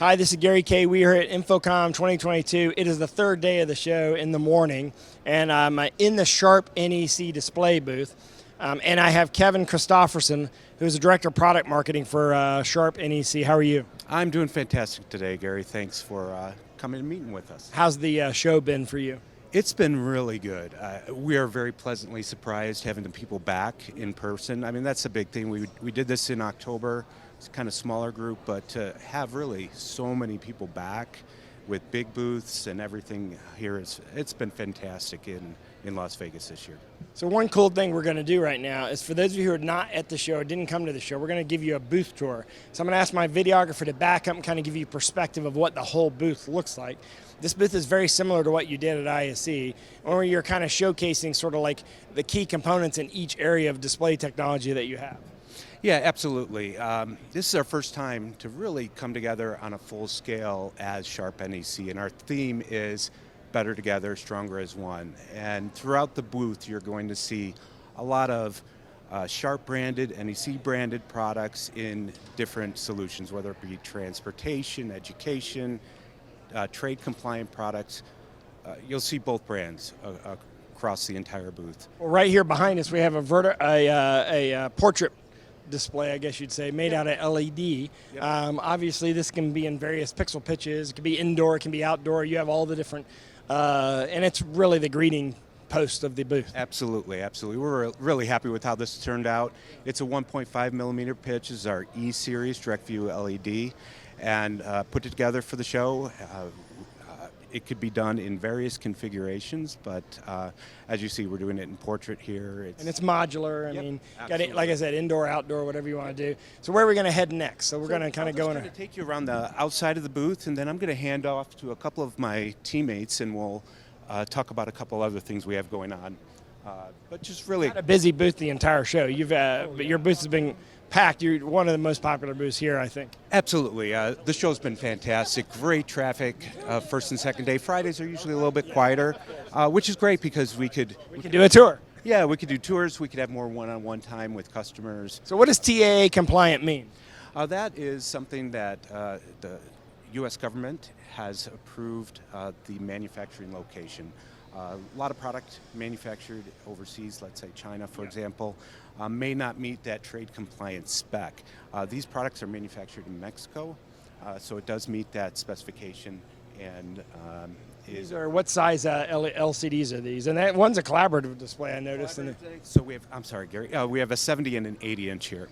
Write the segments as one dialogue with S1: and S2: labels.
S1: Hi, this is Kayye. We are at InfoComm 2022. It is the third day of the show in the morning, and I'm in the Sharp NEC display booth. And I have Kevin Christopherson, who's the Director of Product Marketing for Sharp NEC. How are you?
S2: I'm doing fantastic today, Gary. Thanks for coming and meeting with us.
S1: How's the show been for you?
S2: It's been really good. We are very pleasantly surprised having the people back in person. I mean, that's a big thing. We did this in October. It's kind of smaller group, but to have really so many people back with big booths and everything here, it's been fantastic in Las Vegas this year.
S1: So one cool thing we're going to do right now is for those of you who are not at the show or didn't come to the show, we're going to give you a booth tour. So I'm going to ask my videographer to back up and kind of give you perspective of what the whole booth looks like. This booth is very similar to what you did at ISE, where you're kind of showcasing sort of like the key components in each area of display technology that you have.
S2: Yeah, absolutely. This is our first time to really come together on a full scale as Sharp NEC, and our theme is better together, stronger as one. And throughout the booth, you're going to see a lot of Sharp branded, NEC branded products in different solutions, whether it be transportation, education, trade compliant products. You'll see both brands across the entire booth.
S1: Well, right here behind us, we have a portrait display, I guess you'd say, made out of LED. Yep. Obviously, this can be in various pixel pitches. It can be indoor, it can be outdoor. You have all the different, and it's really the greeting post of the booth.
S2: Absolutely, absolutely. We're really happy with how this turned out. It's a 1.5 millimeter pitch. This is our E-Series direct view LED, and put it together for the show. It could be done in various configurations, but as you see, we're doing it in portrait here.
S1: And it's modular. I mean, got it, like I said, indoor, outdoor, whatever you want to do. So where are we going to head next? So we're going to kind of go in.
S2: I'm going to take you around the outside of the booth, and then I'm going to hand off to a couple of my teammates, and we'll talk about a couple other things we have going on. But just really
S1: had a busy booth the entire show. But your booth has been packed. You're one of the most popular booths here, I think.
S2: Absolutely. The show's been fantastic. Great traffic first and second day. Fridays are usually a little bit quieter, which is great because we could
S1: do a tour.
S2: Yeah, we could do tours. We could have more one-on-one time with customers.
S1: So what does TAA compliant mean?
S2: That is something that the U.S. government has approved the manufacturing location. A lot of product manufactured overseas, let's say China, for example, may not meet that trade compliance spec. These products are manufactured in Mexico, so it does meet that specification. And
S1: these are what size LCDs are these? And that one's a collaborative display, I noticed.
S2: So we have, I'm sorry, Gary, we have a 70 and an 80 inch here.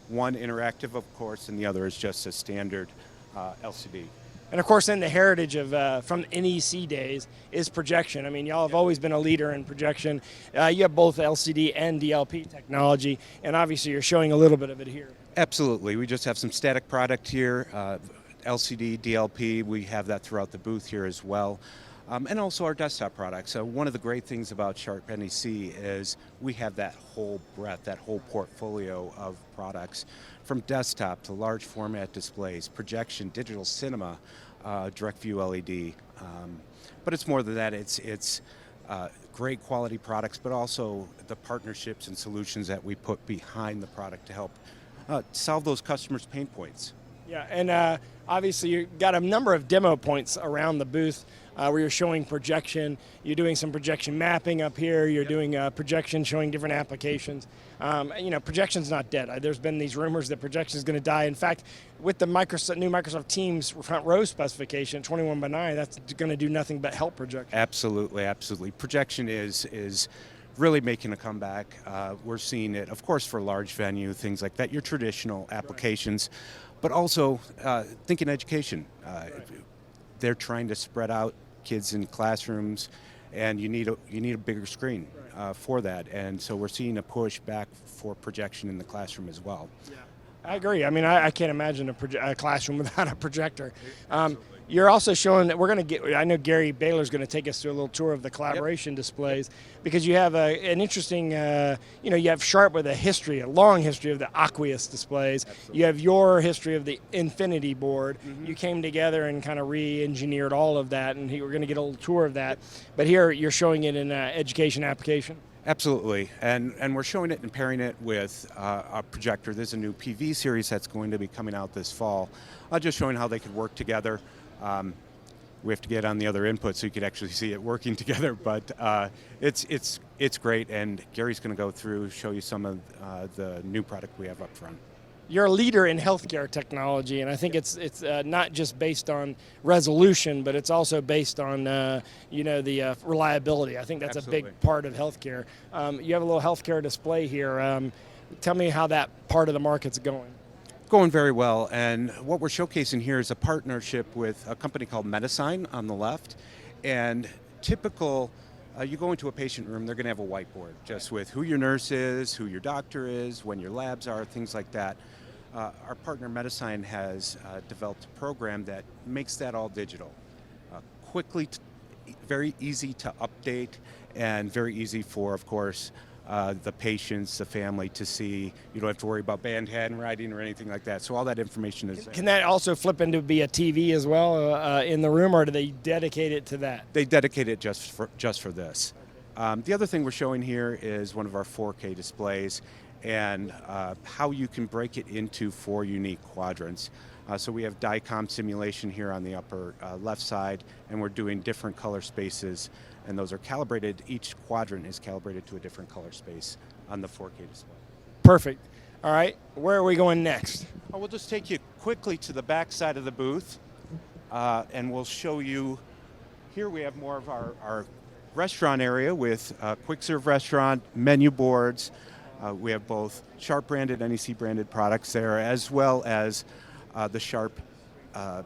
S2: One interactive, of course, and the other is just a standard LCD.
S1: And of course, then the heritage of from NEC days is projection. I mean, y'all have always been a leader in projection. You have both LCD and DLP technology, and obviously you're showing a little bit of it here.
S2: Absolutely. We just have some static product here, LCD, DLP. We have that throughout the booth here as well. And also our desktop products. One of the great things about Sharp NEC is we have that whole breadth, that whole portfolio of products, from desktop to large format displays, projection, digital cinema, direct view LED. But it's more than that. It's great quality products, but also the partnerships and solutions that we put behind the product to help solve those customers' pain points.
S1: Yeah, and obviously you've got a number of demo points around the booth where you're showing projection. You're doing some projection mapping up here. You're doing projection showing different applications. You know, projection's not dead. There's been these rumors that projection is going to die. In fact, with the new Microsoft Teams front row specification, 21:9, that's going to do nothing but help projection.
S2: Absolutely, absolutely. Projection is really making a comeback. We're seeing it, of course, for large venue, things like that, your traditional applications, but also think in education. They're trying to spread out kids in classrooms, and you need a bigger screen for that. And so we're seeing a push back for projection in the classroom as well.
S1: Yeah. I agree. I mean, I can't imagine a classroom without a projector. You're also showing that we're going to get, I know Gary Baylor's going to take us through a little tour of the collaboration displays, because you have an interesting, you know, you have Sharp with a long history of the aqueous displays. Absolutely. You have your history of the Infinity board. Mm-hmm. You came together and kind of re-engineered all of that, and we're going to get a little tour of that. But here you're showing it in education application.
S2: Absolutely, and we're showing it and pairing it with a projector. There's a new PV series that's going to be coming out this fall. Just showing how they could work together. We have to get on the other input so you could actually see it working together, but it's great, and Gary's going to go through, show you some of the new product we have up front.
S1: You're a leader in healthcare technology, and I think it's not just based on resolution, but it's also based on the reliability. I think that's
S2: Absolutely.
S1: a big part of healthcare. You have a little healthcare display here. Tell me how that part of the market's going.
S2: Going very well, and what we're showcasing here is a partnership with a company called Medisign on the left, and typical. You go into a patient room, they're going to have a whiteboard just with who your nurse is, who your doctor is, when your labs are, things like that. Our partner Medisign has developed a program that makes that all digital. Quickly, very easy to update, and very easy for, of course, the patients, the family to see. You don't have to worry about band handwriting or anything like that. So all that information is there.
S1: Can that also flip into be a TV as well in the room, or do they dedicate it to that?
S2: They dedicate it just for this. The other thing we're showing here is one of our 4K displays, and how you can break it into 4 unique quadrants. So we have DICOM simulation here on the upper left side, and we're doing different color spaces, and those are calibrated. Each quadrant is calibrated to a different color space on the 4K display.
S1: Perfect. All right, where are we going next?
S2: We'll just take you quickly to the back side of the booth, and we'll show you. Here we have more of our restaurant area with quick serve restaurant, menu boards. We have both Sharp branded, NEC branded products there, as well as the Sharp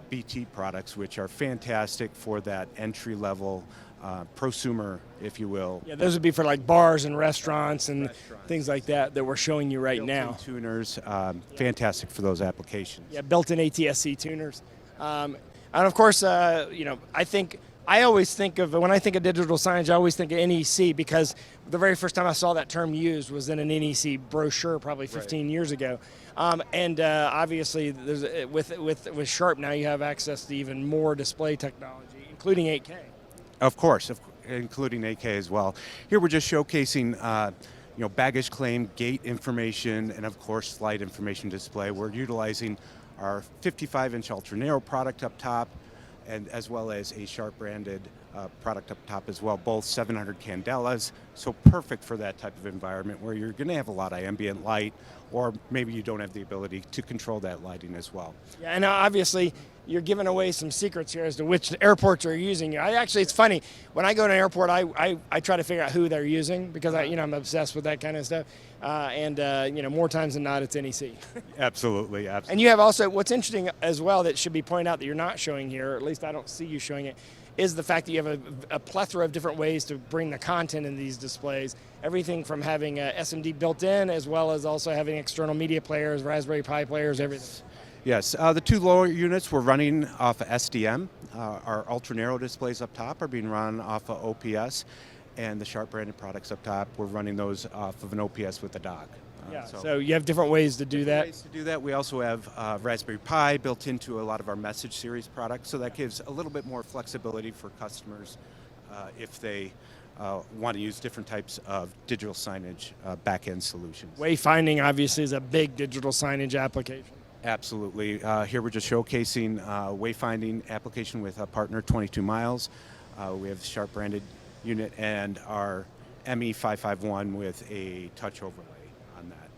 S2: BT products, which are fantastic for that entry level prosumer, if you will.
S1: Yeah, those would be for like bars and restaurants and things like that we're showing you right now.
S2: Built-in tuners, fantastic for those applications.
S1: Yeah, built-in ATSC tuners. And of course, I always think of, when I think of digital signage, I always think of NEC, because the very first time I saw that term used was in an NEC brochure probably 15 years ago. Obviously, with Sharp now you have access to even more display technology, including 8K.
S2: Of course, including 8K as well. Here we're just showcasing baggage claim, gate information, and of course slide information display. We're utilizing our 55-inch ultra narrow product up top, and as well as a Sharp branded product up top as well, both 700 candelas, so perfect for that type of environment where you're going to have a lot of ambient light, or maybe you don't have the ability to control that lighting as well. Yeah,
S1: and obviously you're giving away some secrets here as to which airports are using you. It's funny, when I go to an airport, I try to figure out who they're using, because I'm obsessed with that kind of stuff. More times than not, it's NEC.
S2: Absolutely.
S1: And you have also, what's interesting as well that should be pointed out that you're not showing here, or at least I don't see you showing it, is the fact that you have a plethora of different ways to bring the content in these displays. Everything from having SMD built in, as well as also having external media players, Raspberry Pi players, everything.
S2: Yes, the 2 lower units we're running off of SDM. Our ultra narrow displays up top are being run off of OPS, and the Sharp branded products up top, we're running those off of an OPS with a dock.
S1: So you have different ways to do that.
S2: We also have Raspberry Pi built into a lot of our Message series products, so that gives a little bit more flexibility for customers if they want to use different types of digital signage back-end solutions.
S1: Wayfinding obviously is a big digital signage application.
S2: Absolutely. Here we're just showcasing wayfinding application with a partner, 22 Miles. We have the Sharp branded unit and our ME551 with a touch overlay on that.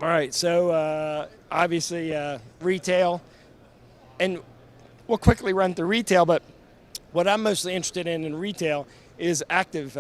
S1: All right, so obviously retail, and we'll quickly run through retail, but what I'm mostly interested in retail is active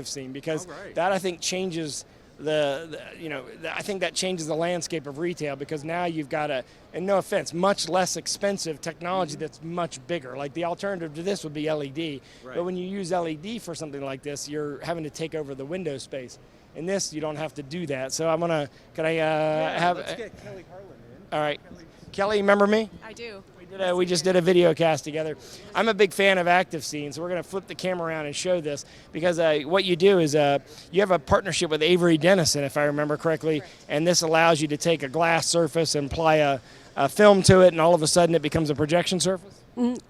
S1: scene, because that I think changes I think that changes the landscape of retail, because now you've got and no offense, much less expensive technology that's much bigger. Like the alternative to this would be LED, but when you use LED for something like this, you're having to take over the window space. In this, you don't have to do that. So let's
S2: get Kelly Harlan in.
S1: All right. Kelly, remember me?
S3: I do.
S1: We just did a video cast together. I'm a big fan of active scenes, so we're going to flip the camera around and show this, because what you do is you have a partnership with Avery Dennison, if I remember correctly, and this allows you to take a glass surface and apply a film to it, and all of a sudden it becomes a projection surface?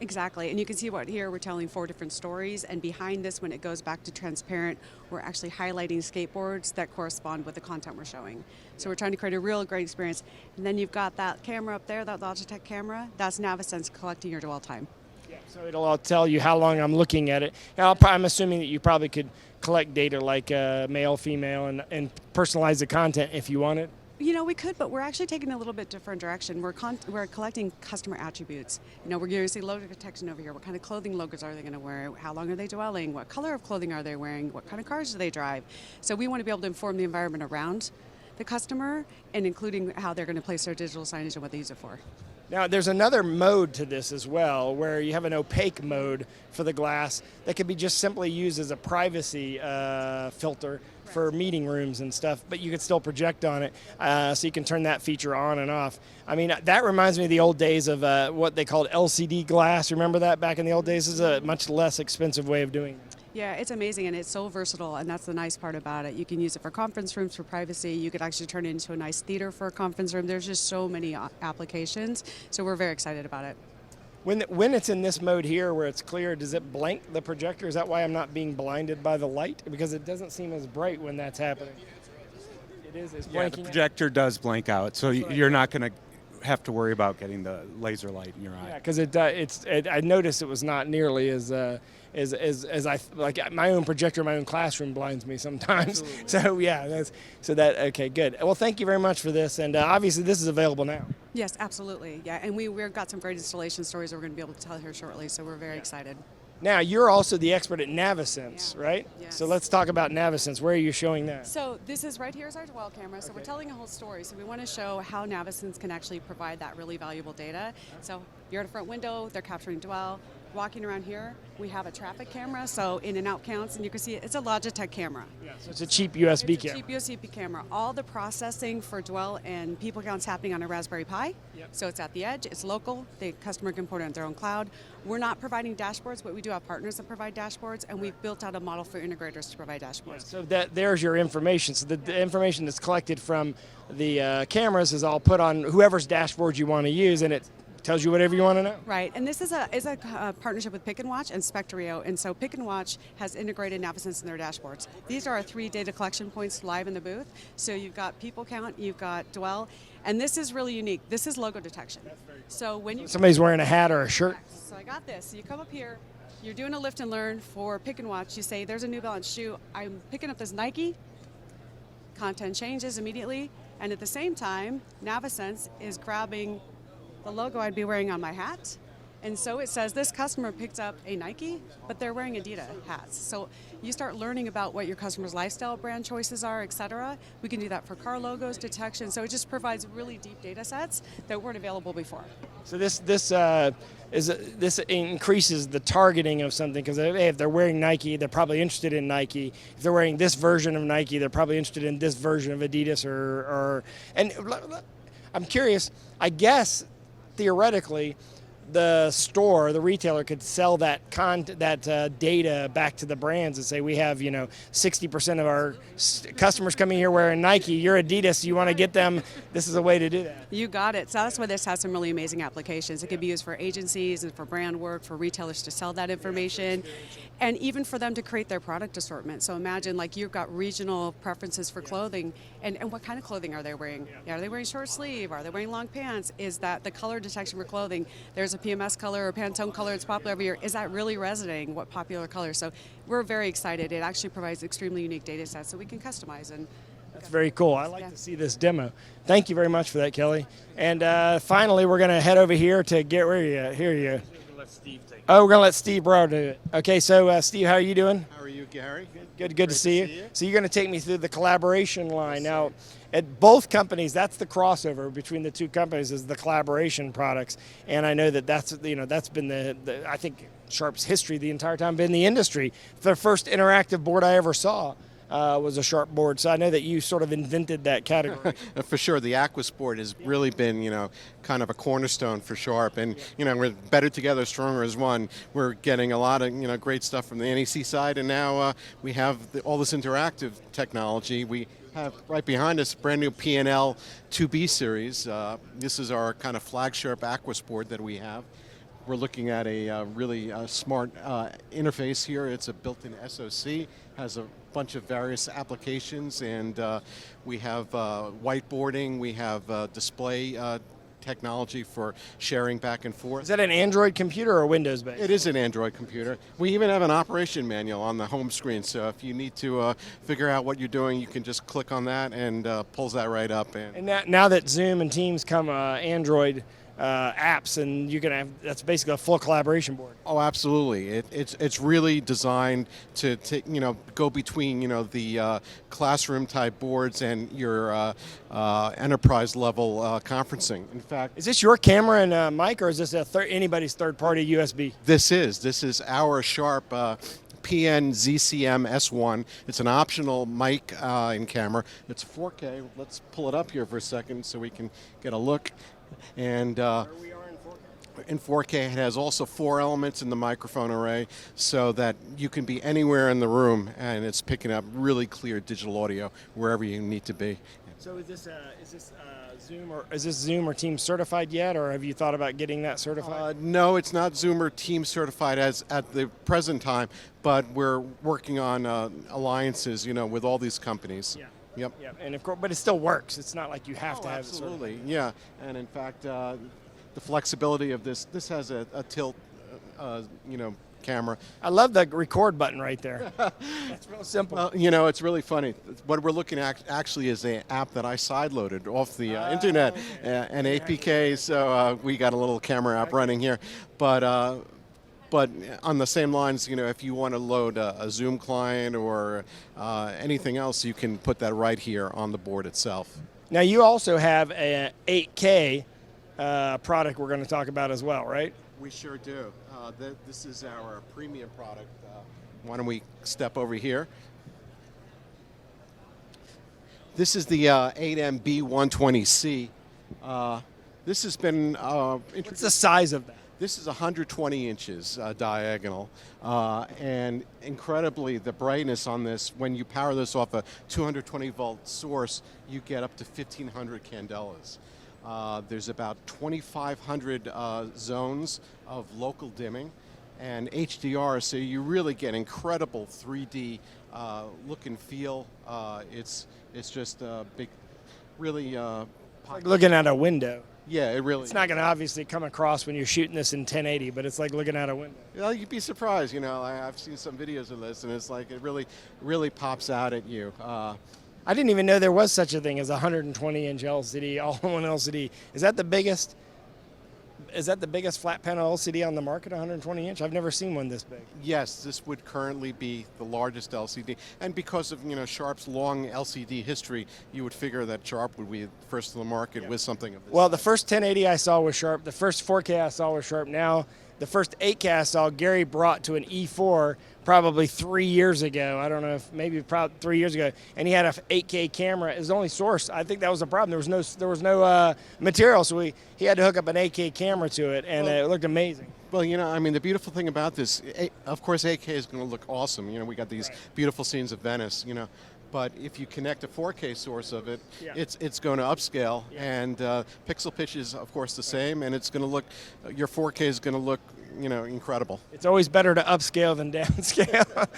S3: Exactly, and you can see what here we're telling 4 different stories, and behind this, when it goes back to transparent, we're actually highlighting skateboards that correspond with the content we're showing. So we're trying to create a real great experience. And then you've got that camera up there, that Logitech camera, that's Navisense collecting your dwell time.
S1: Yeah, so it'll tell you how long I'm looking at it. Now, I'm assuming that you probably could collect data like male, female, and personalize the content if you wanted.
S3: You know, we could, but we're actually taking a little bit different direction. We're collecting customer attributes. You know, we're going to see logo detection over here. What kind of clothing logos are they going to wear? How long are they dwelling? What color of clothing are they wearing? What kind of cars do they drive? So we want to be able to inform the environment around the customer, and including how they're going to place their digital signage and what they use it for.
S1: Now, there's another mode to this as well, where you have an opaque mode for the glass that can be just simply used as a privacy filter for meeting rooms and stuff, but you can still project on it, so you can turn that feature on and off. I mean, that reminds me of the old days of what they called LCD glass. Remember that back in the old days? This is a much less expensive way of doing it.
S3: Yeah, it's amazing, and it's so versatile, and that's the nice part about it. You can use it for conference rooms, for privacy. You could actually turn it into a nice theater for a conference room. There's just so many applications, so we're very excited about it.
S1: When it's in this mode here where it's clear, does it blank the projector? Is that why I'm not being blinded by the light? Because it doesn't seem as bright when that's happening. It is. It's
S2: Yeah, the
S1: blanking.
S2: projector does blank out, so you're not going to have to worry about getting the laser light in your eye.
S1: Yeah, because I noticed it was not nearly as I like. My own projector in my own classroom blinds me sometimes. Absolutely. So yeah, okay, good. Well, thank you very much for this, and obviously this is available now.
S3: Yes, absolutely. Yeah, and we've got some great installation stories that we're going to be able to tell here shortly, so we're very excited.
S1: Now, you're also the expert at Navisense, right?
S3: Yes.
S1: So let's talk about Navisense. Where are you showing that?
S3: So this is right here is our dwell camera. So we're telling a whole story. So we want to show how Navisense can actually provide that really valuable data. So you're at a front window, they're capturing dwell. Walking around here, we have a traffic camera, so in and out counts, and you can see it's a Logitech camera.
S1: Yeah, so it's a cheap USB camera.
S3: Cheap USB camera. All the processing for dwell and people counts happening on a Raspberry Pi. Yep. So it's at the edge, it's local, the customer can put it on their own cloud. We're not providing dashboards, but we do have partners that provide dashboards, and we've built out a model for integrators to provide dashboards.
S1: Yeah, so there's your information. So the information that's collected from the cameras is all put on whoever's dashboard you want to use, and it tells you whatever you want to know.
S3: Right, and this is a partnership with Pick and Watch and Spectrio, and so Pick and Watch has integrated Navisense in their dashboards. These are our 3 data collection points live in the booth. So you've got people count, you've got dwell, and this is really unique. This is logo detection. That's very cool. So when you
S1: somebody's wearing a hat or a shirt.
S3: So I got this. So you come up here, you're doing a lift and learn for Pick and Watch. You say, "There's a New Balance shoe. I'm picking up this Nike." Content changes immediately, and at the same time, Navisense is grabbing the logo I'd be wearing on my hat. And so it says this customer picked up a Nike, but they're wearing Adidas hats. So you start learning about what your customer's lifestyle brand choices are, et cetera. We can do that for car logos, detection. So it just provides really deep data sets that weren't available before.
S1: So this increases the targeting of something, because if they're wearing Nike, they're probably interested in Nike. If they're wearing this version of Nike, they're probably interested in this version of Adidas and I'm curious, I guess theoretically, the retailer could sell that data back to the brands and say, we have 60% of our customers coming here wearing Nike. You're Adidas. You want to get them. This is a way to do that.
S3: You got it. So that's why this has some really amazing applications. It can be used for agencies and for brand work, for retailers to sell that information, and even for them to create their product assortment. So imagine like you've got regional preferences for clothing, and what kind of clothing are they wearing? Are they wearing short sleeve? Are they wearing long pants? Is that the color detection for clothing? There's a PMS color or Pantone color that's popular every year. Is that really resonating? What popular color? So we're very excited. It actually provides extremely unique data sets so we can customize. And
S1: that's very cool. I like to see this demo. Thank you very much for that, Kelly. And finally, we're going to head over here to get where you at. Here you. Oh, we're going to let Steve Brower do it. Okay, so Steve, how are you doing?
S4: How are you, Gary?
S1: Good to see you. So you're going to take me through the collaboration line. Now, at both companies, that's the crossover between the two companies is the collaboration products. And I know that's been I think Sharp's history the entire time, been the industry. The first interactive board I ever saw was a Sharp board. So I know that you sort of invented that category.
S4: For sure, the Aquas board has really been, kind of a cornerstone for Sharp. And, we're better together, stronger as one. We're getting a lot of, great stuff from the NEC side. And now we have all this interactive technology. We have right behind us a brand new P&L 2B series. This is our kind of flagship Aquas board that we have. we're looking at a really smart interface here. It's a built-in SoC, has a bunch of various applications, and we have whiteboarding, we have display technology for sharing back and forth.
S1: Is that an Android computer or Windows based?
S4: It is an Android computer. We even have an operation manual on the home screen, so if you need to figure out what you're doing, you can just click on that and pulls that right up.
S1: And now that Zoom and Teams come Android apps, and you can have, that's basically a full collaboration board.
S4: Oh, absolutely. It's really designed to go between the classroom type boards and your enterprise level conferencing. In fact,
S1: is this your camera and mic, or is this anybody's third party USB?
S4: This is our Sharp PN ZCM S1. It's an optional mic and camera. It's 4K. Let's pull it up here for a second so we can get a look. And
S1: We are in 4K.
S4: in 4K, it has also 4 elements in the microphone array, so that you can be anywhere in the room and it's picking up really clear digital audio wherever you need to be.
S1: So is this Zoom or Teams certified yet, or have you thought about getting that certified?
S4: No, it's not Zoom or Teams certified as at the present time, but we're working on alliances, with all these companies.
S1: Yeah.
S4: Yep.
S1: Yeah, and of course, but it still works. It's not like you have to have
S4: absolutely.
S1: it certified.
S4: Yeah, and in fact, the flexibility of this has a tilt, camera.
S1: I love the record button right there. That's real simple.
S4: It's really funny. What we're looking at actually is an app that I sideloaded off the internet, an APK. So we got a little camera app running here, but on the same lines, if you want to load a Zoom client or anything else, you can put that right here on the board itself.
S1: Now you also have an 8K product we're going to talk about as well, right?
S4: We sure do. This is our premium product. Why don't we step over here? This is the 8MB120C. This has been introduced.
S1: What's the size of that?
S4: This is 120 inches diagonal, and incredibly, the brightness on this, when you power this off a 220 volt source, you get up to 1,500 candelas. There's about 2,500 zones of local dimming and HDR, so you really get incredible 3D look and feel. It's just a big, really.
S1: Like looking out a window.
S4: Yeah, it really.
S1: It's not going to obviously come across when you're shooting this in 1080, but it's like looking out a window.
S4: Well, you'd be surprised. I've seen some videos of this, and it's like it really pops out at you.
S1: I didn't even know there was such a thing as a 120-inch LCD, all-in-one LCD. Is that the biggest flat panel LCD on the market, 120-inch? I've never seen one this big.
S4: Yes, this would currently be the largest LCD, and because of Sharp's long LCD history, you would figure that Sharp would be first to the market with something of this.
S1: Well, the first 1080 I saw was Sharp. The first 4K I saw was Sharp. Now, the first 8K I saw, Gary brought to an E4 probably 3 years ago. I don't know if maybe probably 3 years ago, and he had a 8K camera. His only source. I think that was a problem. There was no material, so he had to hook up an 8K camera to it, and it looked amazing.
S4: Well, the beautiful thing about this, of course, 8K is going to look awesome. We got these beautiful scenes of Venice. But if you connect a 4K source of it, it's going to upscale, and pixel pitch is, of course, the same, and it's going to look, your 4K is going to look, incredible.
S1: It's always better to upscale than downscale. All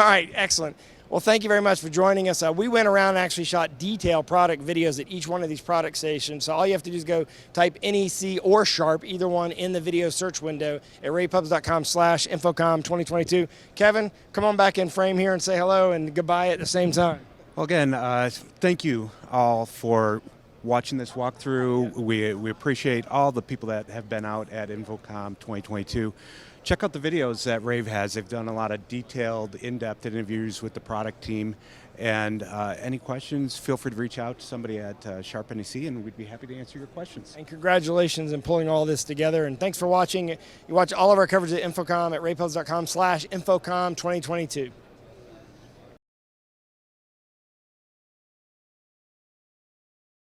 S1: right, excellent. Well, thank you very much for joining us. We went around and actually shot detailed product videos at each one of these product stations. So all you have to do is go type NEC or Sharp, either one, in the video search window at ravepubs.com/InfoComm 2022. Kevin, come on back in frame here and say hello and goodbye at the same time.
S2: Well, again, thank you all for watching this walkthrough. We appreciate all the people that have been out at InfoComm 2022. Check out the videos that rAVe has. They've done a lot of detailed, in-depth interviews with the product team. And any questions, feel free to reach out to somebody at Sharp NEC, and we'd be happy to answer your questions.
S1: And congratulations in pulling all this together. And thanks for watching. You watch all of our coverage at InfoComm at ravepubs.com/InfoComm 2022.